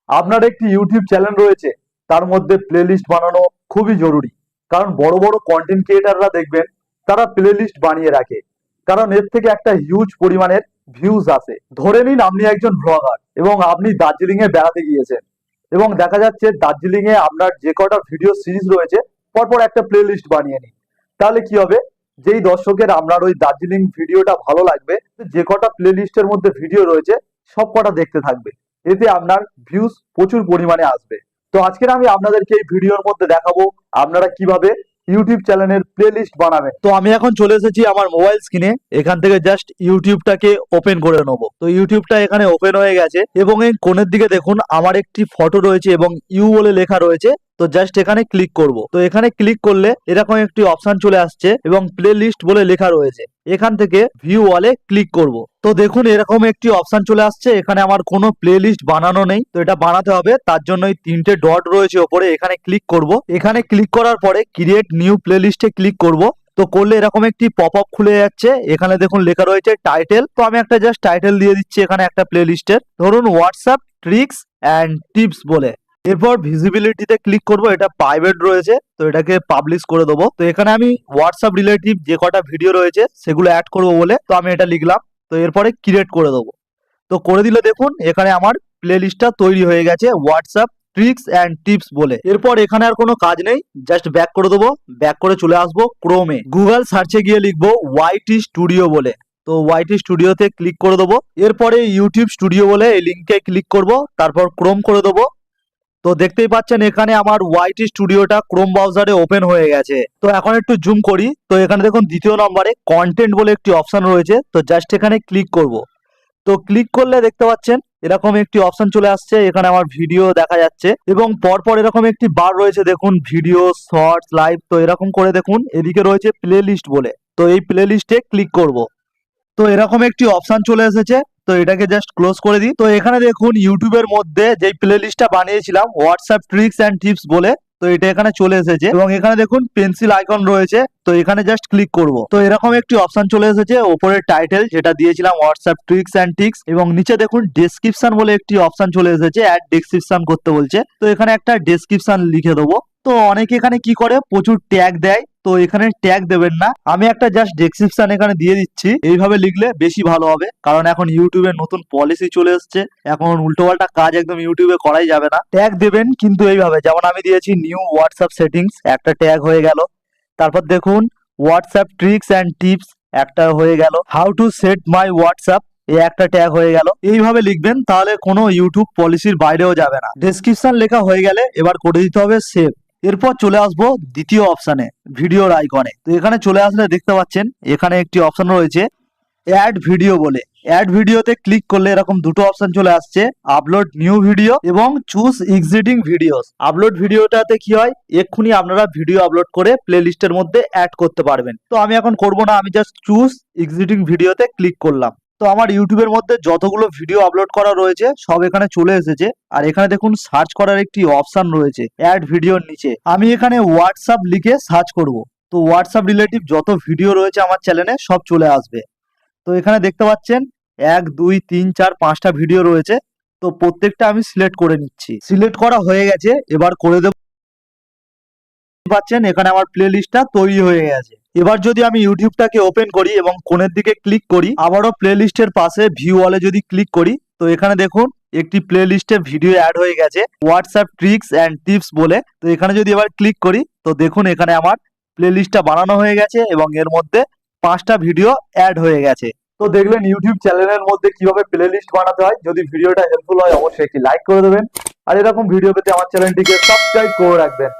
আপনার একটি YouTube channel রয়েছে, তার মধ্যে প্লেলিস্ট বানানো খুবই জরুরি। কারণ বড় বড় কন্টেন্ট ক্রিয়েটাররা দেখবেন তারা প্লেলিস্ট বানিয়ে রাখে, কারণ এর থেকে একটা হিউজ পরিমাণের ভিউজ আসে। ধরে নিন আপনি একজন ব্লগার এবং আপনি দার্জিলিং এ বেড়াতে গিয়েছেন, এবং দেখা যাচ্ছে দার্জিলিং এ আপনার যে কটা ভিডিও সিরিজ রয়েছে পরপর একটা প্লেলিস্ট বানিয়ে নিন। তাহলে কি হবে, যেই দর্শকের আপনার ওই দার্জিলিং ভিডিওটা ভালো লাগবে, যে কটা প্লেলিস্টের মধ্যে ভিডিও রয়েছে সব কটা দেখতে থাকবে। এতে আপনার ভিউজ প্রচুর পরিমাণে আসবে। তো আজকের আমি আপনাদেরকে এই ভিডিওর মধ্যে দেখাবো আপনারা কিভাবে ইউটিউব চ্যানেলের প্লেলিস্ট বানাবেন। তো আমি এখন চলে এসেছি আমার মোবাইল স্ক্রিনে, এখান থেকে জাস্ট ইউটিউবটাকে ওপেন করে নেবো। তো ইউটিউবটা এখানে ওপেন হয়ে গেছে এবং এই কোণের দিকে দেখুন আমার একটি ফটো রয়েছে এবং ইউ বলে লেখা রয়েছে। তো জাস্ট এখানে ক্লিক করব। তো এখানে ক্লিক করলে এরকম একটি অপশন চলে আসছে এবং প্লে লিস্ট বলে লেখা রয়েছে। এখান থেকে ভিউ ওয়ালে ক্লিক করব। তো দেখুন এরকম একটি অপশন চলে আসছে। এখানে আমার কোনো প্লে লিস্ট বানানো নেই, তো এটা বানাতে হবে। তার জন্য এই তিনটে ডট রয়েছে ওপরে, এখানে ক্লিক করব। এখানে ক্লিক করার পরে ক্রিয়েট নিউ প্লে লিস্টে ক্লিক করব। তো করলে এরকম একটি পপ আপ খুলে যাচ্ছে। এখানে দেখুন লেখা রয়েছে টাইটেল। তো আমি একটা জাস্ট টাইটেল দিয়ে দিচ্ছি এখানে একটা প্লে লিস্টের, ধরুন হোয়াটসঅ্যাপ ট্রিক্স অ্যান্ড টিপস বলে। এরপর ভিজিবিলিটিতে ক্লিক করব, এটা প্রাইভেট রয়েছে তো এটাকে পাবলিশ করে দেবো। তো এখানে আমি হোয়াটসঅ্যাপ রিলেটিভ যে কটা ভিডিও রয়েছে সেগুলো অ্যাড করব বলে তো আমি এটা লিখলাম। তো এরপরে ক্রিয়েট করে দেবো। তো করে দিলে দেখুন এখানে আমার প্লে লিস্টটা তৈরি হয়ে গেছে হোয়াটসঅ্যাপ ট্রিক্স অ্যান্ড টিপস বলে। এরপর এখানে আর কোনো কাজ নেই, জাস্ট ব্যাক করে দেবো। ব্যাক করে চলে আসবো ক্রোমে, গুগল সার্চে গিয়ে লিখবো ওয়াইটি স্টুডিও বলে। তো ওয়াইটি স্টুডিওতে ক্লিক করে দেবো। এরপরে ইউটিউব স্টুডিও বলে এই লিঙ্কে ক্লিক করব, তারপর ক্রোম করে দেবো। তো দেখতেই পাচ্ছেন এখানে আমার ওয়াইটি স্টুডিওটা ক্রোম ব্রাউজারে ওপেন হয়ে গেছে। তো এখন একটু জুম করি। তো এখানে দেখুন দ্বিতীয় নম্বরে কন্টেন্ট বলে একটি অপশন রয়েছে, তো জাস্ট এখানে ক্লিক করব। তো ক্লিক করলে দেখতে পাচ্ছেন এরকম একটি অপশন চলে আসছে, এখানে আমার ভিডিও দেখা যাচ্ছে এবং পরপর এরকম একটি বার রয়েছে দেখুন ভিডিও, শর্টস, লাইভ। তো এরকম করে দেখুন এদিকে রয়েছে প্লে লিস্ট বলে। তো এই প্লে লিস্টে ক্লিক করব। তো এরকম একটি অপশন চলে এসেছে, তো এটাকে জাস্ট ক্লোজ করে দিই। তো এখানে দেখুন ইউটিউবের মধ্যে যেই প্লে লিস্টটা বানিয়েছিলাম হোয়াটসঅ্যাপ ট্রিক্স অ্যান্ড টিপস বলে, তো এটা এখানে চলে এসেছে এবং এখানে দেখুন পেন্সিল আইকন রয়েছে। তো এখানে জাস্ট ক্লিক করব। তো এরকম একটি অপশন চলে এসেছে, ওপরের টাইটেল যেটা দিয়েছিলাম হোয়াটসঅ্যাপ ট্রিক্স অ্যান্ড টিক্স, এবং নিচে দেখুন ডেসক্রিপশন বলে একটি অপশন চলে এসেছে, অ্যাড ডেসক্রিপশন করতে বলছে। তো এখানে একটা ডেসক্রিপশন লিখে দেবো। তো অনেকে এখানে কি করে প্রচুর ট্যাগ দেয়, তো এখানে ট্যাগ দেবেন না, আমি একটা জাস্ট ডেসক্রিপশন এখানে দিয়ে দিচ্ছি। এইভাবে লিখলে বেশি ভালো হবে, কারণ এখন ইউটিউবে নতুন পলিসি চলে এসছে, এখন উল্টোপাল্টা কাজ একদম ইউটিউবে করাই যাবে না। ট্যাগ দেবেন কিন্তু এইভাবে, যেমন আমি দিয়েছি নিউ হোয়াটসঅ্যাপ সেটিংস, একটা ট্যাগ হয়ে গেল। তারপর দেখুন হোয়াটসঅ্যাপ ট্রিক্স অ্যান্ড টিপস একটা হয়ে গেল, how to said my WhatsApp এই একটা ট্যাগ হয়ে গেল। এইভাবে লিখবেন, তাহলে কোনো ইউটিউব পলিসির বাইরেও যাবে না। ডেসক্রিপশন লেখা হয়ে গেলে এবার করে দিতে হবে সেভ। এরপর চলে আসবো দ্বিতীয় অপশানে, ভিডিওর আইকনে। তো এখানে চলে আসলে দেখতে পাচ্ছেন এখানে একটি অপশন রয়েছে অ্যাড ভিডিও বলে। অ্যাড ভিডিওতে ক্লিক করলে এরকম দুটো অপশন চলে আসছে, আপলোড নিউ ভিডিও এবং চুজ এক্সিস্টিং ভিডিওস। আপলোড ভিডিওটাতে কি হয়, এক্ষুনি আপনারা ভিডিও আপলোড করে প্লে লিস্টের মধ্যে অ্যাড করতে পারবেন। তো আমি এখন করব না, আমি জাস্ট চুজ এক্সিস্টিং ভিডিওতে ক্লিক করলাম। তো আমার ইউটিউবের মধ্যে যতগুলো ভিডিও আপলোড করা রয়েছে সব এখানে চলে এসেছে। আর এখানে দেখুন সার্চ করার একটি অপশন রয়েছে অ্যাড ভিডিওর নিচে, আমি এখানে হোয়াটসঅ্যাপ লিখে সার্চ করব। তো হোয়াটসঅ্যাপ রিলেটিভ যত ভিডিও রয়েছে আমার চ্যানেলে সব চলে আসবে। তো এখানে দেখতে পাচ্ছেন 1 2 3 4 5টা ভিডিও রয়েছে। তো প্রত্যেকটা আমি সিলেক্ট করে নিচ্ছি। সিলেক্ট করা হয়ে গেছে, এবার করে দেব। পাচ্ছেন এখানে আমার প্লে লিস্টটা তৈরি হয়ে গেছে। এবার যদি আমি ইউটিউবটাকে ওপেন করি এবং কোণের দিকে ক্লিক করি, আবারও প্লে লিস্টের পাশে ভিউ অলে যদি ক্লিক করি, তো এখানে দেখুন একটি প্লে লিস্টে ভিডিও অ্যাড হয়ে গেছে হোয়াটসঅ্যাপ ট্রিক্স অ্যান্ড টিপস বলে। তো এখানে যদি এবার ক্লিক করি, তো দেখুন এখানে আমার প্লে লিস্টটা বানানো হয়ে গেছে এবং এর মধ্যে 5টা ভিডিও অ্যাড হয়ে গেছে। তো দেখলেন ইউটিউব চ্যানেলের মধ্যে কিভাবে প্লে লিস্ট বানাতে হয়। যদি ভিডিওটা হেল্পফুল হয় অবশ্যই একটি লাইক করে দেবেন, আর এরকম ভিডিও পেতে আমার চ্যানেলটিকে সাবস্ক্রাইব করে রাখবেন।